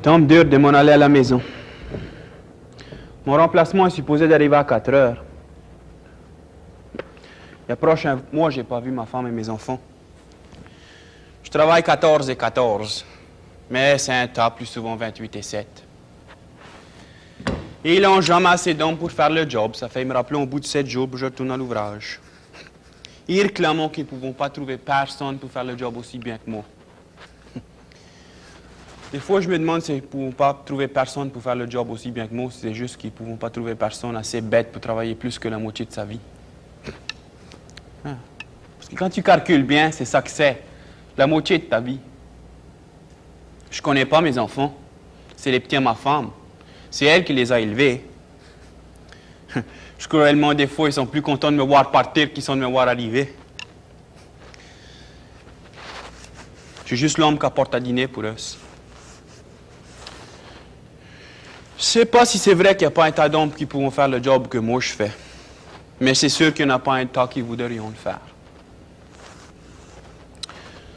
Tombe dur de m'en aller à la maison. Mon remplacement est supposé d'arriver à 4 heures. Il y a prochain mois, je n'ai pas vu ma femme et mes enfants. Je travaille 14 et 14, mais c'est un tas, plus souvent 28 et 7. Et ils n'ont jamais assez d'hommes pour faire le job. Ça fait me rappeler au bout de 7 jours que je retourne à l'ouvrage. Ils réclament qu'ils ne pourront pas trouver personne pour faire le job aussi bien que moi. Des fois, je me demande s'ils ne pourront pas trouver personne pour faire le job aussi bien que moi, c'est juste qu'ils ne pourront pas trouver personne assez bête pour travailler plus que la moitié de sa vie. Parce que quand tu calcules bien, c'est ça que c'est, la moitié de ta vie. Je ne connais pas mes enfants, c'est les petits à ma femme. C'est elle qui les a élevés. Je crois réellement, des fois, ils sont plus contents de me voir partir qu'ils sont de me voir arriver. Je suis juste l'homme qui apporte à dîner pour eux. Je ne sais pas si c'est vrai qu'il n'y a pas un tas d'hommes qui pourront faire le job que moi je fais. Mais c'est sûr qu'il n'y en a pas un tas qui voudrions le faire.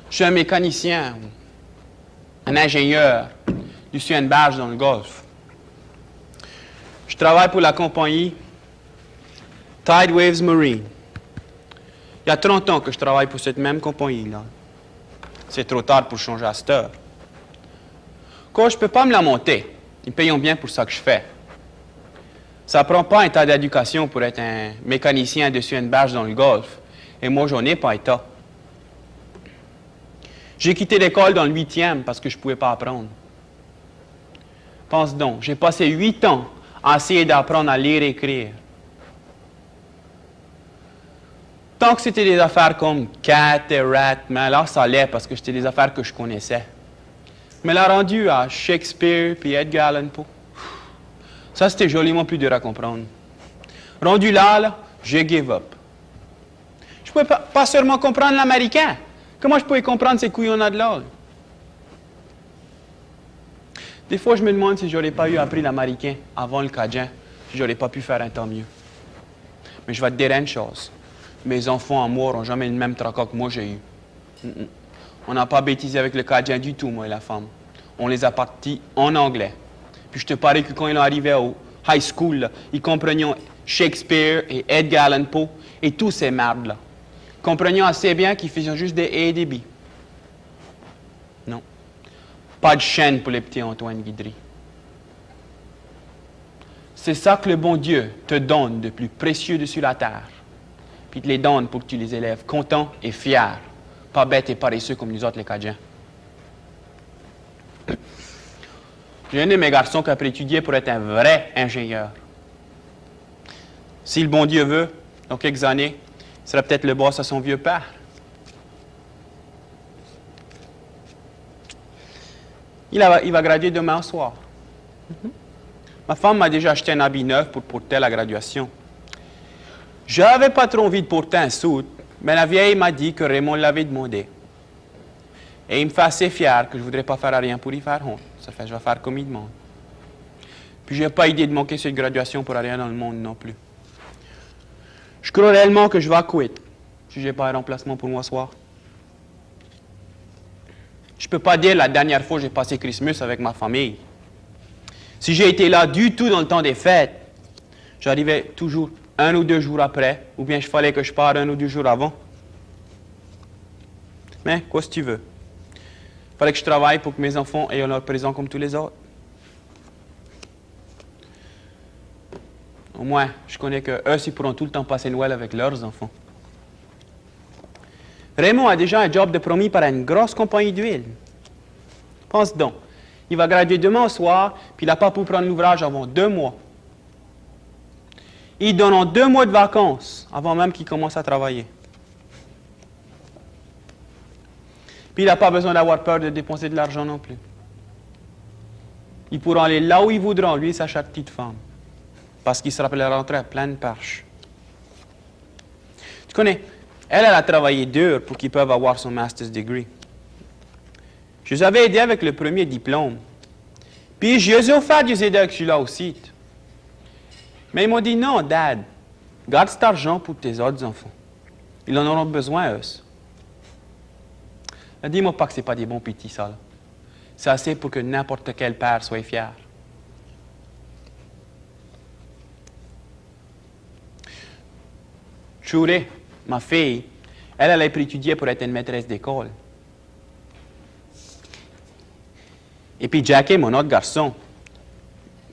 Je suis un mécanicien, un ingénieur du Suenberge dans le Golfe. Je travaille pour la compagnie Tide Waves Marine. Il y a 30 ans que je travaille pour cette même compagnie-là. C'est trop tard pour changer à cette heure. Quand je ne peux pas me la monter, ils me payent bien pour ça que je fais. Ça ne prend pas un tas d'éducation pour être un mécanicien de Suenberge dans le Golfe. Et moi, j'en ai pas un tas. J'ai quitté l'école dans le 8e parce que je ne pouvais pas apprendre. Pense donc, j'ai passé 8 ans à essayer d'apprendre à lire et écrire. Tant que c'était des affaires comme cat et rat, mais là, ça allait parce que c'était des affaires que je connaissais. Mais là, rendu à Shakespeare puis Edgar Allan Poe, ça, c'était joliment plus dur à comprendre. Rendu là, j'ai give up. Je ne pouvais pas seulement comprendre l'américain. Comment je pouvais comprendre ces couillons-là de là? Des fois, je me demande si je n'aurais pas eu appris l'américain avant le cadien, si je n'aurais pas pu faire un temps mieux. Mais je vais te dire une chose. Mes enfants à moi n'ont jamais le même tracas que moi j'ai eu. On n'a pas bêtisé avec le cadien du tout, moi et la femme. On les a partis en anglais. Puis je te parie que quand ils sont arrivés au high school, là, ils comprenaient Shakespeare et Edgar Allan Poe et tous ces merdes-là. Ils comprenaient assez bien qu'ils faisaient juste des A et des B. Non. Pas de chaîne pour les petits Antoine Guidry. C'est ça que le bon Dieu te donne de plus précieux dessus la terre. Puis il te les donne pour que tu les élèves contents et fiers. Pas bêtes et paresseux comme nous autres les Cadiens. J'ai un de mes garçons qui a étudié pour être un vrai ingénieur. Si le bon Dieu veut, dans quelques années, il sera peut-être le boss à son vieux père. Il va graduer demain soir. Ma femme m'a déjà acheté un habit neuf pour porter à la graduation. Je n'avais pas trop envie de porter un soute, mais la vieille m'a dit que Raymond l'avait demandé. Et il me fait assez fier que je ne voudrais pas faire rien pour y faire honte. Ça fait que je vais faire comme il demande. Puis je n'ai pas idée de manquer cette graduation pour rien dans le monde non plus. Je crois réellement que je vais quitter si je n'ai pas un remplacement pour moi ce soir. Je ne peux pas dire la dernière fois que j'ai passé Christmas avec ma famille. Si j'ai été là du tout dans le temps des fêtes, j'arrivais toujours 1 ou 2 jours après, ou bien il fallait que je parte 1 ou 2 jours avant. Mais, quoi si tu veux? Il fallait que je travaille pour que mes enfants aient leur présent comme tous les autres. Au moins, je connais qu'eux, ils pourront tout le temps passer Noël avec leurs enfants. Raymond a déjà un job de promis par une grosse compagnie d'huile. Pense donc. Il va graduer demain au soir, puis il n'a pas pu prendre l'ouvrage avant 2 mois. Ils donnent 2 mois de vacances avant même qu'il commence à travailler. Puis il n'a pas besoin d'avoir peur de dépenser de l'argent non plus. Ils pourront aller là où ils voudront, lui et sa chère petite femme. Parce qu'il sera rentré à pleine perche. Tu connais, elle a travaillé dur pour qu'ils puissent avoir son master's degree. Je les avais aidés avec le premier diplôme. Puis je les ai offert de les aider avec celui-là aussi. Mais ils m'ont dit, non, Dad, garde cet argent pour tes autres enfants. Ils en auront besoin, eux. Dis-moi pas que ce n'est pas des bons petits, ça. Là. c'est assez pour que n'importe quel père soit fier. Chouré, ma fille, elle allait pour étudier pour être une maîtresse d'école. Et puis Jackie, mon autre garçon,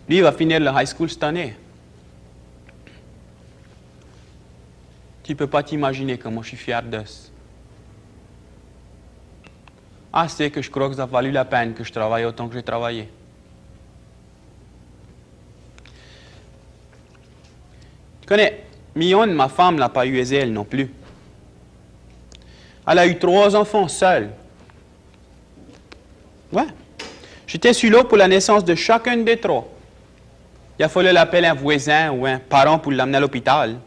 lui, il va finir le high school cette année. Tu ne peux pas t'imaginer comment je suis fier de ça. Ah, c'est que je crois que ça a valu la peine que je travaille autant que j'ai travaillé. Tu connais, Mionne, ma femme, n'a pas eu aisé, elle non plus. Elle a eu 3 enfants seule. Ouais. J'étais sur l'eau pour la naissance de chacun des 3. Il a fallu l'appeler un voisin ou un parent pour l'amener à l'hôpital.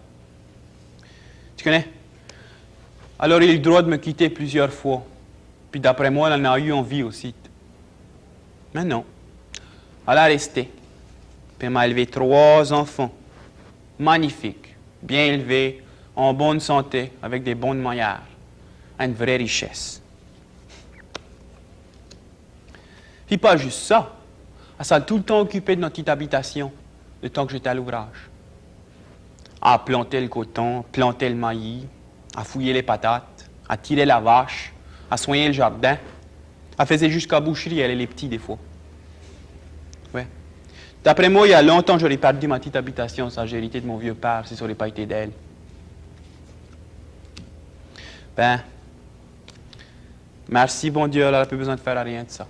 Tu connais? Alors il a eu le droit de me quitter plusieurs fois. Puis d'après moi, elle en a eu envie aussi. Mais non. Elle a resté. Puis elle m'a élevé 3 enfants. Magnifiques, bien élevés, en bonne santé, avec des bonnes manières. Une vraie richesse. Puis pas juste ça. Elle s'est tout le temps occupée de notre petite habitation, le temps que j'étais à l'ouvrage. À planter le coton, planter le maïs, à fouiller les patates, à tirer la vache, à soigner le jardin. Elle faisait jusqu'à boucherie, elle et les petits des fois. Ouais. D'après moi, il y a longtemps, j'aurais perdu ma petite habitation sans j'ai hérité de mon vieux père si ça n'aurait pas été d'elle. Ben, merci bon Dieu, elle n'a plus besoin de faire rien de ça.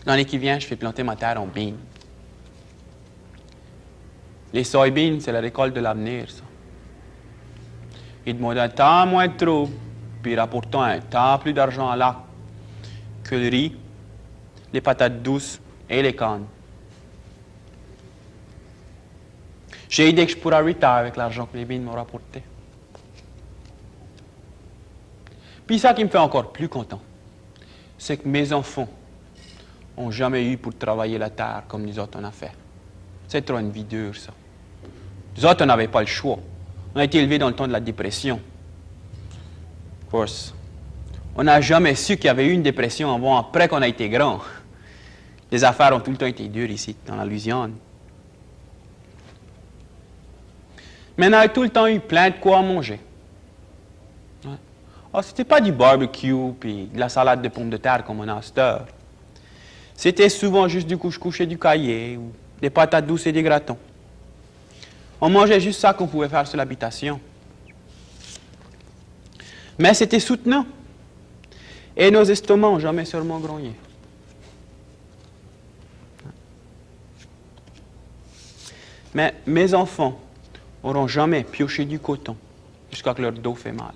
L'année qui vient, je fais planter ma terre en beans. Les soybeans, c'est la récolte de l'avenir, ça. Ils demandent un temps moins de troubles, puis rapportant un temps plus d'argent là que le riz, les patates douces et les cannes. J'ai idée que je pourrais retire avec l'argent que les beans m'ont rapporté. Puis ça qui me fait encore plus content, c'est que mes enfants n'ont jamais eu pour travailler la terre comme nous autres on a fait. C'est trop une vie dure, ça. Nous autres, on n'avait pas le choix. On a été élevés dans le temps de la dépression. Of course. On n'a jamais su qu'il y avait eu une dépression avant, après qu'on a été grand. Les affaires ont tout le temps été dures ici, dans la Louisiane. Mais on a tout le temps eu plein de quoi à manger. Ouais. Oh, c'était pas du barbecue puis de la salade de pommes de terre comme on a à cette heure. C'était souvent juste du couche-couche et du caillé, ou des patates douces et des gratons. On mangeait juste ça qu'on pouvait faire sur l'habitation. Mais c'était soutenant. Et nos estomacs n'ont jamais sûrement grogné. Mais mes enfants n'auront jamais pioché du coton jusqu'à ce que leur dos fait mal.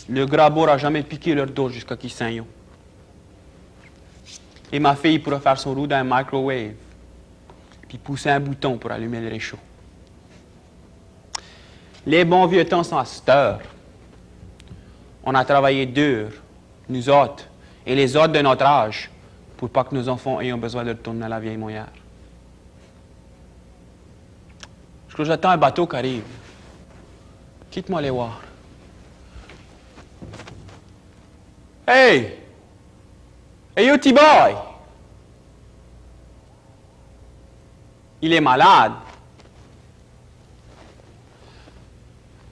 Le grabot n'a jamais piqué leur dos jusqu'à qu'ils saignent. Et ma fille pourra faire son roux dans un microwave, puis pousser un bouton pour allumer le réchaud. Les bons vieux temps sont à cette heure. On a travaillé dur, nous autres, et les autres de notre âge, pour pas que nos enfants aient besoin de retourner à la vieille mouillère. Je crois que j'attends un bateau qui arrive. Quitte-moi aller voir. Hey! Hey, you T-boy! Il est malade.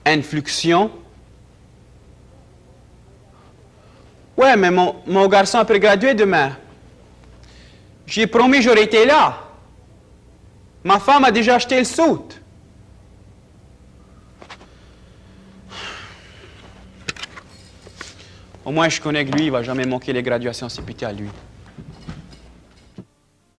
Influxion. Ouais, mais mon garçon a prégradué demain. J'ai promis que j'aurais été là. Ma femme a déjà acheté le suit. Au moins, je connais que lui, il ne va jamais manquer les graduations CPT à lui.